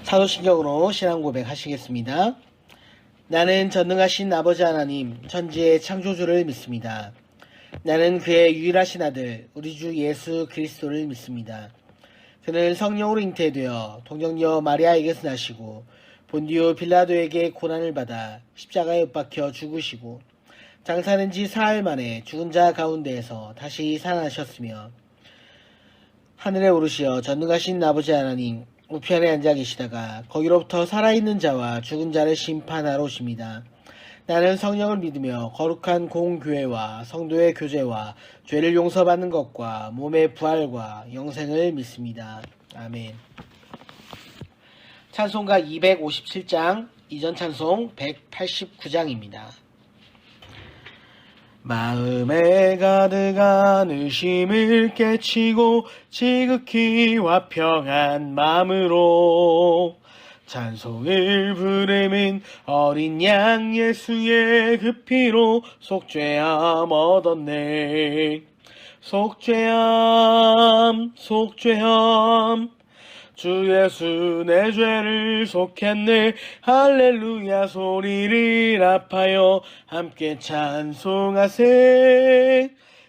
사도신경으로 신앙 고백하시겠습니다. 나는 전능하신 아버지 하나님, 천지의 창조주를 믿습니다. 나는 그의 유일하신 아들, 우리 주 예수 그리스도를 믿습니다. 그는 성령으로 잉태되어 동정녀 마리아에게서 나시고 본디오 빌라도에게 고난을 받아 십자가에 못 박혀 죽으시고 장사된 지 사흘 만에 죽은 자 가운데에서 다시 살아나셨으며 하늘에 오르시어 전능하신 아버지 하나님 우편에 앉아 계시다가 거기로부터 살아있는 자와 죽은 자를 심판하러 오십니다. 나는 성령을 믿으며 거룩한 공교회와 성도의 교제와 죄를 용서받는 것과 몸의 부활과 영생을 믿습니다. 아멘. 찬송가 257장, 이전 찬송 189장입니다. 마음에 가득한 의심을 깨치고 지극히 화평한 마음으로 찬송을 부르는 어린 양 예수의 그 피로 속죄함 얻었네. 속죄함 속죄함 주 예수 내 죄를 속했네. 할렐루야 소리를 합하여 함께 찬송하세.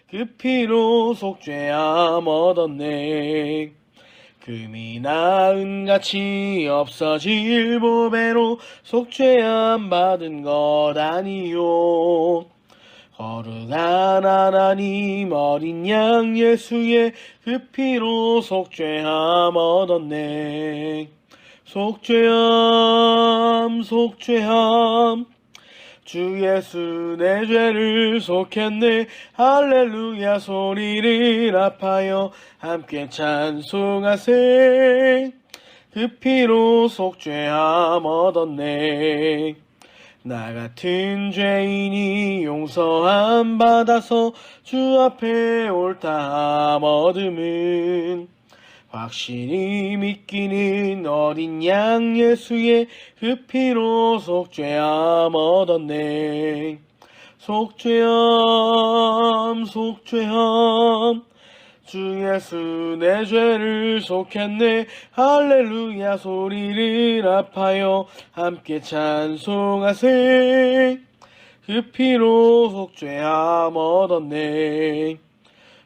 그 피로 속죄함 얻었네. 금이 나은같이 없어질 보배로 속죄함 받은 것 아니요. 거룩한 하나님 어린 양 예수의 그 피로 속죄함 얻었네. 속죄함 속죄함 주 예수 내 죄를 속했네. 할렐루야 소리를 합하여 함께 찬송하세. 그 피로 속죄함 얻었네. 나 같은 죄인이 용서함 받아서 주 앞에 옳다함 얻음은 확실히 믿기는 어린 양 예수의 그 피로 속죄함 얻었네. 속죄함 속죄함 주 예수 내 죄를 속했네. 할렐루야 소리를 합하여 함께 찬송하세. 그 피로 속죄함 얻었네.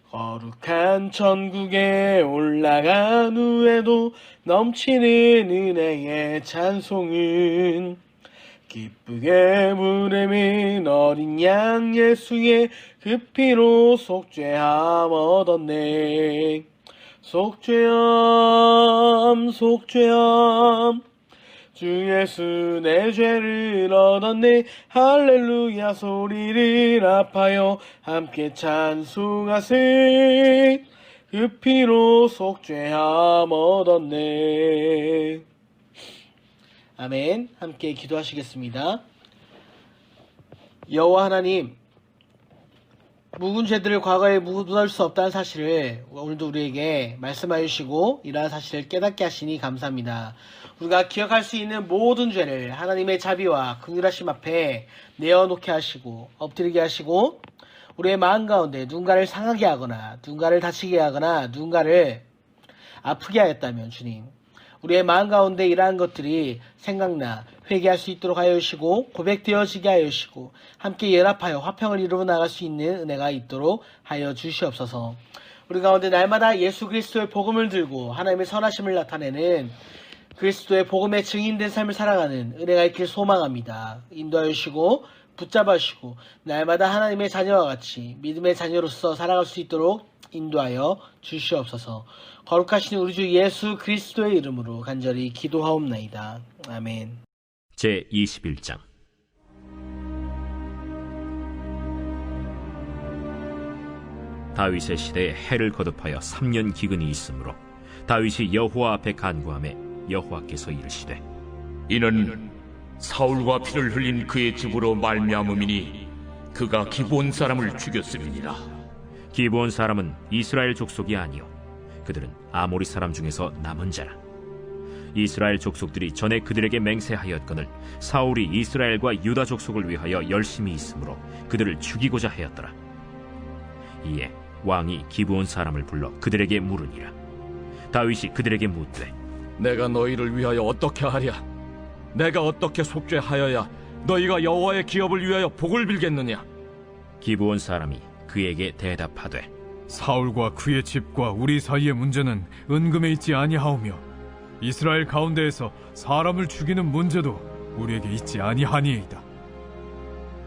거룩한 천국에 올라간 후에도 넘치는 은혜의 찬송은 기쁘게 부르는 어린 양 예수의 그 피로 속죄함 얻었네. 속죄함 속죄함 주 예수 내 죄를 얻었네. 할렐루야 소리를 합하여 함께 찬송하세. 그 피로 속죄함 얻었네. 아멘. 함께 기도하시겠습니다. 여호와 하나님, 묵은 죄들을 과거에 묻어둘 수 없다는 사실을 오늘도 우리에게 말씀하여 주시고 이러한 사실을 깨닫게 하시니 감사합니다. 우리가 기억할 수 있는 모든 죄를 하나님의 자비와 긍휼하심 앞에 내어놓게 하시고 엎드리게 하시고 우리의 마음 가운데 누군가를 상하게 하거나 누군가를 다치게 하거나 누군가를 아프게 하였다면 주님, 우리의 마음 가운데 이러한 것들이 생각나 회개할 수 있도록 하여 주시고 고백되어지게 하여 주시고 함께 연합하여 화평을 이루어 나갈 수 있는 은혜가 있도록 하여 주시옵소서. 우리 가운데 날마다 예수 그리스도의 복음을 들고 하나님의 선하심을 나타내는 그리스도의 복음의 증인된 삶을 살아가는 은혜가 있길 소망합니다. 인도하여 주시고 붙잡아 주시고 날마다 하나님의 자녀와 같이 믿음의 자녀로서 살아갈 수 있도록 인도하여 주시옵소서. 거룩하신 우리 주 예수 그리스도의 이름으로 간절히 기도하옵나이다. 아멘. 제21장 다윗의 시대에 해를 거듭하여 3년 기근이 있으므로 다윗이 여호와 앞에 간구하매 여호와께서 이르시되 이는 사울과 피를 흘린 그의 집으로 말미암음이니 그가 기브온 사람을 죽였음이니라. 기브온 사람은 이스라엘 족속이 아니요 그들은 아모리 사람 중에서 남은 자라. 이스라엘 족속들이 전에 그들에게 맹세하였거늘 사울이 이스라엘과 유다 족속을 위하여 열심히 있으므로 그들을 죽이고자 하였더라. 이에 왕이 기브온 사람을 불러 그들에게 물으니라. 다윗이 그들에게 묻되 내가 너희를 위하여 어떻게 하랴? 내가 어떻게 속죄하여야 너희가 여호와의 기업을 위하여 복을 빌겠느냐? 기브온 사람이 그에게 대답하되 사울과 그의 집과 우리 사이의 문제는 은금에 있지 아니하오며 이스라엘 가운데에서 사람을 죽이는 문제도 우리에게 있지 아니하니이다.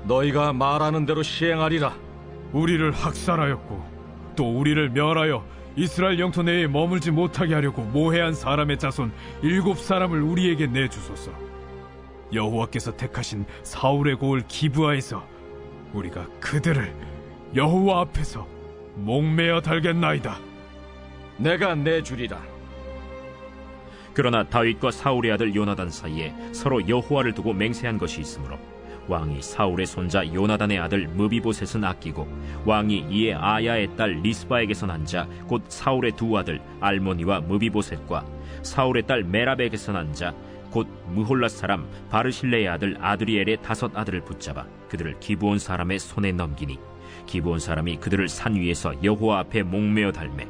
너희가 말하는 대로 시행하리라. 우리를 학살하였고 또 우리를 멸하여 이스라엘 영토 내에 머물지 못하게 하려고 모해한 사람의 자손 7사람을 우리에게 내주소서. 여호와께서 택하신 사울의 고을 기브아에서 우리가 그들을 여호와 앞에서 목매어 달겠나이다. 내가 내주리라. 그러나 다윗과 사울의 아들 요나단 사이에 서로 여호와를 두고 맹세한 것이 있으므로 왕이 사울의 손자 요나단의 아들 무비보셋은 아끼고 왕이 이에 아야의 딸 리스바에게서 난 자 곧 사울의 두 아들 알모니와 무비보셋과 사울의 딸 메랍에게서 난 자 곧 무홀랏 사람 바르실레의 아들 아드리엘의 5 아들을 붙잡아 그들을 기브온 사람의 손에 넘기니 기브온 사람이 그들을 산 위에서 여호와 앞에 목매어 달매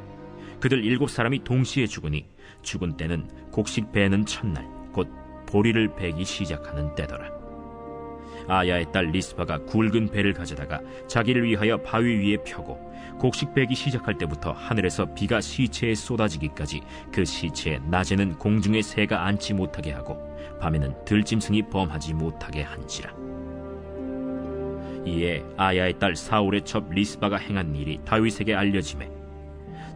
그들 7사람이 동시에 죽으니 죽은 때는 곡식 베는 첫날 곧 보리를 베기 시작하는 때더라. 아야의 딸 리스바가 굵은 배를 가져다가 자기를 위하여 바위 위에 펴고 곡식 베기 시작할 때부터 하늘에서 비가 시체에 쏟아지기까지 그 시체에 낮에는 공중의 새가 앉지 못하게 하고 밤에는 들짐승이 범하지 못하게 한지라. 이에 아야의 딸 사울의 첩 리스바가 행한 일이 다윗에게 알려지매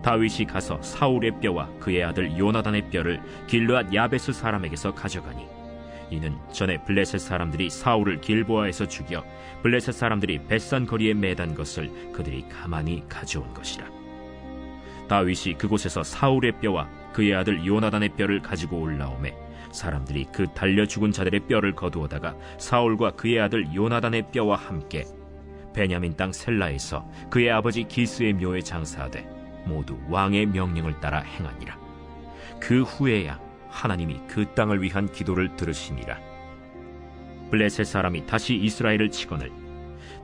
다윗이 가서 사울의 뼈와 그의 아들 요나단의 뼈를 길르앗 야베스 사람에게서 가져가니 이는 전에 블레셋 사람들이 사울을 길보아에서 죽여 블레셋 사람들이 벳산 거리에 매단 것을 그들이 가만히 가져온 것이라. 다윗이 그곳에서 사울의 뼈와 그의 아들 요나단의 뼈를 가지고 올라오매 사람들이 그 달려 죽은 자들의 뼈를 거두어다가 사울과 그의 아들 요나단의 뼈와 함께 베냐민 땅 셀라에서 그의 아버지 기스의 묘에 장사하되 모두 왕의 명령을 따라 행하니라. 그 후에야 하나님이 그 땅을 위한 기도를 들으시니라. 블레셋 사람이 다시 이스라엘을 치거늘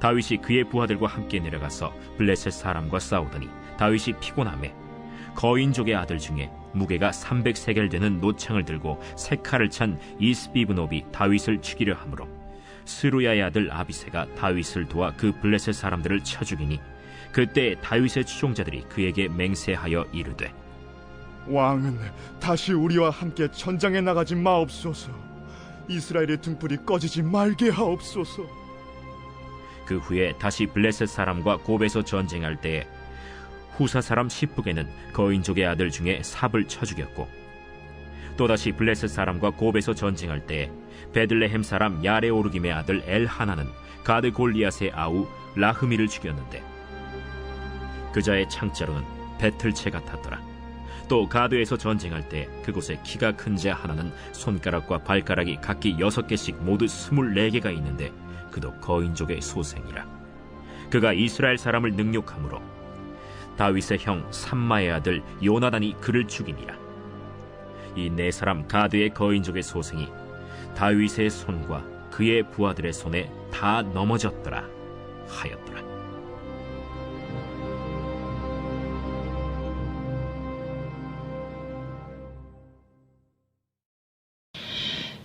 다윗이 그의 부하들과 함께 내려가서 블레셋 사람과 싸우더니 다윗이 피곤하매 거인족의 아들 중에 무게가 300세겔 되는 노창을 들고 세 칼을 찬 이스비브노비 다윗을 죽이려 하므로 스루야의 아들 아비새가 다윗을 도와 그 블레셋 사람들을 쳐 죽이니 그때 다윗의 추종자들이 그에게 맹세하여 이르되 왕은 다시 우리와 함께 전장에 나가지 마옵소서. 이스라엘의 등불이 꺼지지 말게 하옵소서. 그 후에 다시 블레셋 사람과 곱에서 전쟁할 때에 후사 사람 시프게는 거인족의 아들 중에 삽을 쳐 죽였고 또다시 블레셋 사람과 곱에서 전쟁할 때에 베들레헴 사람 야레오르김의 아들 엘하나는 가드 골리앗의 아우 라흐미를 죽였는데 그자의 창자로는 배틀채 같았더라. 또 가드에서 전쟁할 때 그곳에 키가 큰 자 하나는 손가락과 발가락이 각기 6개씩 모두 24개가 있는데 그도 거인족의 소생이라. 그가 이스라엘 사람을 능욕함으로 다윗의 형 삼마의 아들 요나단이 그를 죽이니라. 이 4사람 가드의 거인족의 소생이 다윗의 손과 그의 부하들의 손에 다 넘어졌더라 하였더라.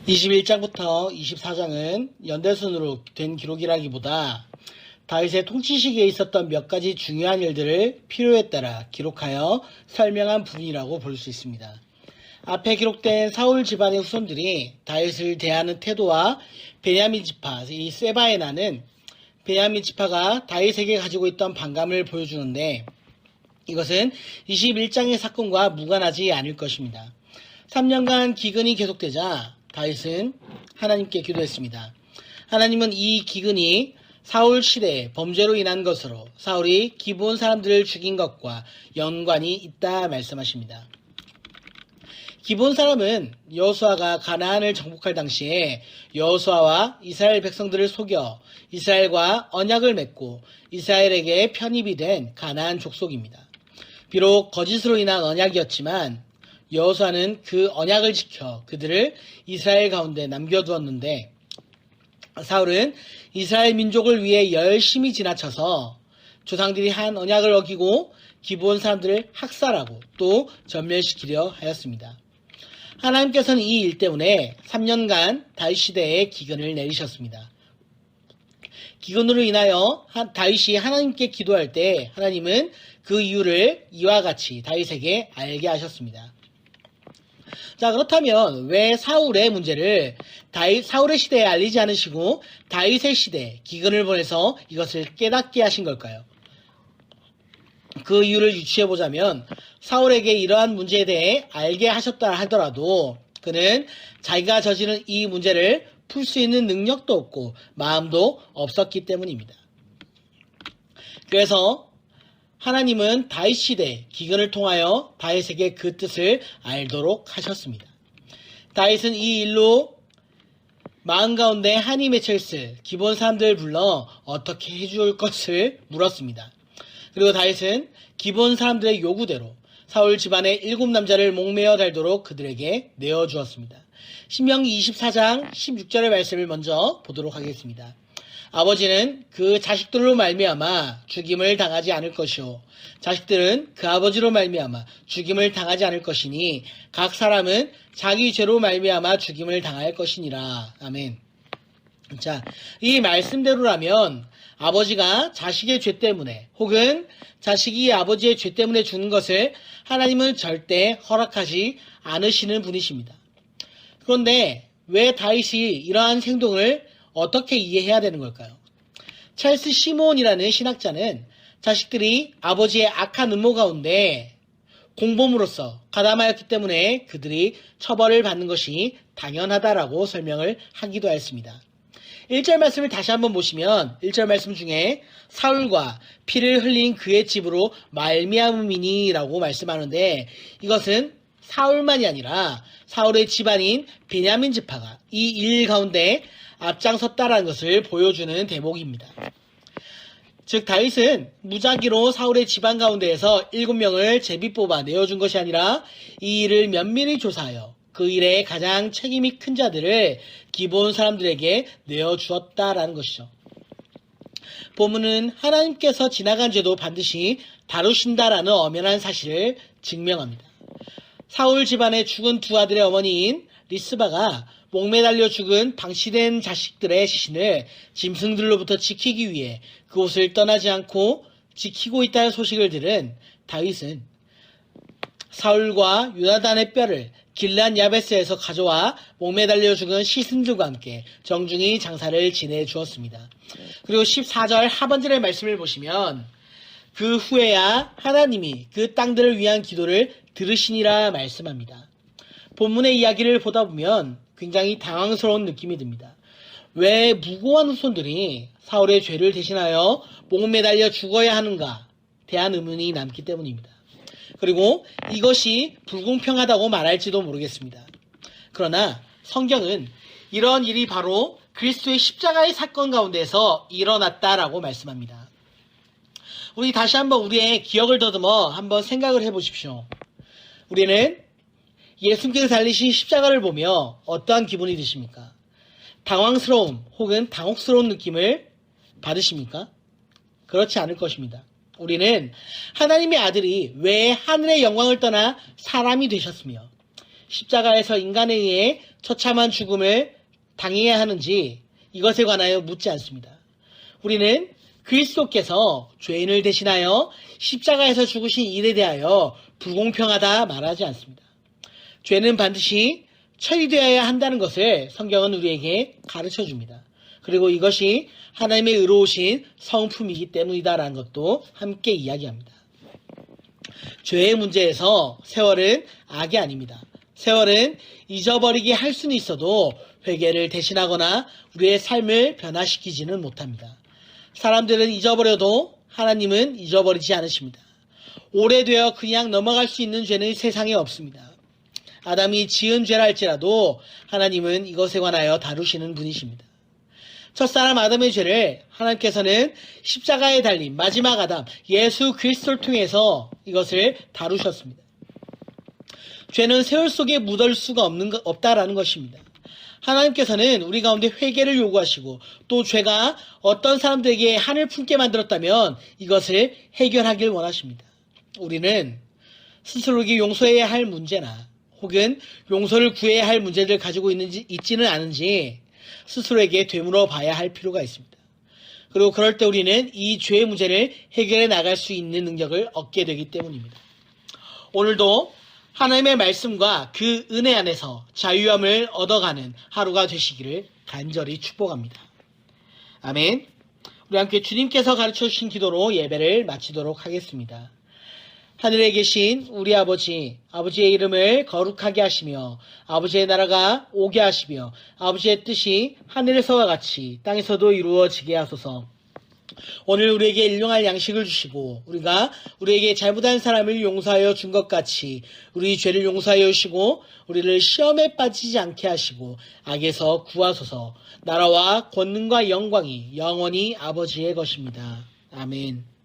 21장부터 24장은 연대순으로 된 기록이라기보다 다윗의 통치 시기에 있었던 몇 가지 중요한 일들을 필요에 따라 기록하여 설명한 부분이라고 볼 수 있습니다. 앞에 기록된 사울 집안의 후손들이 다윗을 대하는 태도와 베냐민 지파, 이 세바에 나는 베냐민 지파가 다윗에게 가지고 있던 반감을 보여주는데 이것은 21장의 사건과 무관하지 않을 것입니다. 3년간 기근이 계속되자 다윗은 하나님께 기도했습니다. 하나님은 이 기근이 사울 시대의 범죄로 인한 것으로 사울이 기브온 사람들을 죽인 것과 연관이 있다 말씀하십니다. 기브온 사람은 여호수아가 가나안을 정복할 당시에 여호수아와 이스라엘 백성들을 속여 이스라엘과 언약을 맺고 이스라엘에게 편입이 된 가나안 족속입니다. 비록 거짓으로 인한 언약이었지만 여호수아는 그 언약을 지켜 그들을 이스라엘 가운데 남겨두었는데 사울은 이스라엘 민족을 위해 열심히 지나쳐서 조상들이 한 언약을 어기고 기브온 사람들을 학살하고 또 전멸시키려 하였습니다. 하나님께서는 이 일 때문에 3년간 다윗 시대에 기근을 내리셨습니다. 기근으로 인하여 다윗이 하나님께 기도할 때 하나님은 그 이유를 이와 같이 다윗에게 알게 하셨습니다. 자, 그렇다면 왜 사울의 문제를 사울의 시대에 알리지 않으시고 다윗의 시대에 기근을 보내서 이것을 깨닫게 하신 걸까요? 그 이유를 유추해보자면 사울에게 이러한 문제에 대해 알게 하셨다 하더라도 그는 자기가 저지른 이 문제를 풀 수 있는 능력도 없고 마음도 없었기 때문입니다. 그래서 하나님은 다윗 시대 기근을 통하여 다윗에게 그 뜻을 알도록 하셨습니다. 다윗은 이 일로 마음 가운데 한이 맺혀있을 기본 사람들을 불러 어떻게 해줄 것을 물었습니다. 그리고 다윗은 기본 사람들의 요구대로 사울 집안의 7남자를 목매어 달도록 그들에게 내어주었습니다. 신명기 24장 16절의 말씀을 먼저 보도록 하겠습니다. 아버지는 그 자식들로 말미암아 죽임을 당하지 않을 것이요 자식들은 그 아버지로 말미암아 죽임을 당하지 않을 것이니 각 사람은 자기 죄로 말미암아 죽임을 당할 것이니라. 아멘. 자, 이 말씀대로라면 아버지가 자식의 죄 때문에 혹은 자식이 아버지의 죄 때문에 죽는 것을 하나님은 절대 허락하지 않으시는 분이십니다. 그런데 왜 다윗이 이러한 행동을 어떻게 이해해야 되는 걸까요? 찰스 시몬이라는 신학자는 자식들이 아버지의 악한 음모 가운데 공범으로서 가담하였기 때문에 그들이 처벌을 받는 것이 당연하다라고 설명을 하기도 하였습니다. 1절 말씀을 다시 한번 보시면 1절 말씀 중에 사울과 피를 흘린 그의 집으로 말미암음이니 라고 말씀하는데 이것은 사울만이 아니라 사울의 집안인 베냐민 지파가 이 일 가운데 앞장섰다라는 것을 보여주는 대목입니다. 즉 다윗은 무작위로 사울의 집안 가운데에서 7명을 제비 뽑아 내어준 것이 아니라 이 일을 면밀히 조사하여 그 일에 가장 책임이 큰 자들을 기본 사람들에게 내어주었다라는 것이죠. 본문은 하나님께서 지나간 죄도 반드시 다루신다라는 엄연한 사실을 증명합니다. 사울 집안의 죽은 두 아들의 어머니인 리스바가 목매 달려 죽은 방치된 자식들의 시신을 짐승들로부터 지키기 위해 그곳을 떠나지 않고 지키고 있다는 소식을 들은 다윗은 사울과 요나단의 뼈를 길란 야베스에서 가져와 목매 달려 죽은 시신들과 함께 정중히 장사를 지내 주었습니다. 그리고 14절 하반절의 말씀을 보시면 그 후에야 하나님이 그 땅들을 위한 기도를 들으시니라 말씀합니다. 본문의 이야기를 보다 보면 굉장히 당황스러운 느낌이 듭니다. 왜 무고한 후손들이 사울의 죄를 대신하여 목매달려 죽어야 하는가 대한 의문이 남기 때문입니다. 그리고 이것이 불공평하다고 말할지도 모르겠습니다. 그러나 성경은 이런 일이 바로 그리스도의 십자가의 사건 가운데서 일어났다라고 말씀합니다. 우리 다시 한번 우리의 기억을 더듬어 한번 생각을 해보십시오. 우리는 예수님께서 달리신 십자가를 보며 어떠한 기분이 드십니까? 당황스러움 혹은 당혹스러운 느낌을 받으십니까? 그렇지 않을 것입니다. 우리는 하나님의 아들이 왜 하늘의 영광을 떠나 사람이 되셨으며 십자가에서 인간에 의해 처참한 죽음을 당해야 하는지 이것에 관하여 묻지 않습니다. 우리는 그리스도께서 죄인을 대신하여 십자가에서 죽으신 일에 대하여 불공평하다 말하지 않습니다. 죄는 반드시 처리되어야 한다는 것을 성경은 우리에게 가르쳐 줍니다. 그리고 이것이 하나님의 의로우신 성품이기 때문이다라는 것도 함께 이야기합니다. 죄의 문제에서 세월은 악이 아닙니다. 세월은 잊어버리게 할 수는 있어도 회개를 대신하거나 우리의 삶을 변화시키지는 못합니다. 사람들은 잊어버려도 하나님은 잊어버리지 않으십니다. 오래되어 그냥 넘어갈 수 있는 죄는 세상에 없습니다. 아담이 지은 죄라 할지라도 하나님은 이것에 관하여 다루시는 분이십니다. 첫사람 아담의 죄를 하나님께서는 십자가에 달린 마지막 아담 예수 그리스도를 통해서 이것을 다루셨습니다. 죄는 세월 속에 묻을 수가 없다라는 것입니다. 하나님께서는 우리 가운데 회개를 요구하시고 또 죄가 어떤 사람들에게 한을 품게 만들었다면 이것을 해결하길 원하십니다. 우리는 스스로에게 용서해야 할 문제나 혹은 용서를 구해야 할 문제를 가지고 있지는 않은지 스스로에게 되물어 봐야 할 필요가 있습니다. 그리고 그럴 때 우리는 이 죄의 문제를 해결해 나갈 수 있는 능력을 얻게 되기 때문입니다. 오늘도 하나님의 말씀과 그 은혜 안에서 자유함을 얻어가는 하루가 되시기를 간절히 축복합니다. 아멘. 우리 함께 주님께서 가르쳐 주신 기도로 예배를 마치도록 하겠습니다. 하늘에 계신 우리 아버지, 아버지의 이름을 거룩하게 하시며 아버지의 나라가 오게 하시며 아버지의 뜻이 하늘에서와 같이 땅에서도 이루어지게 하소서. 오늘 우리에게 일용할 양식을 주시고 우리가 우리에게 잘못한 사람을 용서하여 준 것 같이 우리 죄를 용서하여 주시고 우리를 시험에 빠지지 않게 하시고 악에서 구하소서. 나라와 권능과 영광이 영원히 아버지의 것입니다. 아멘.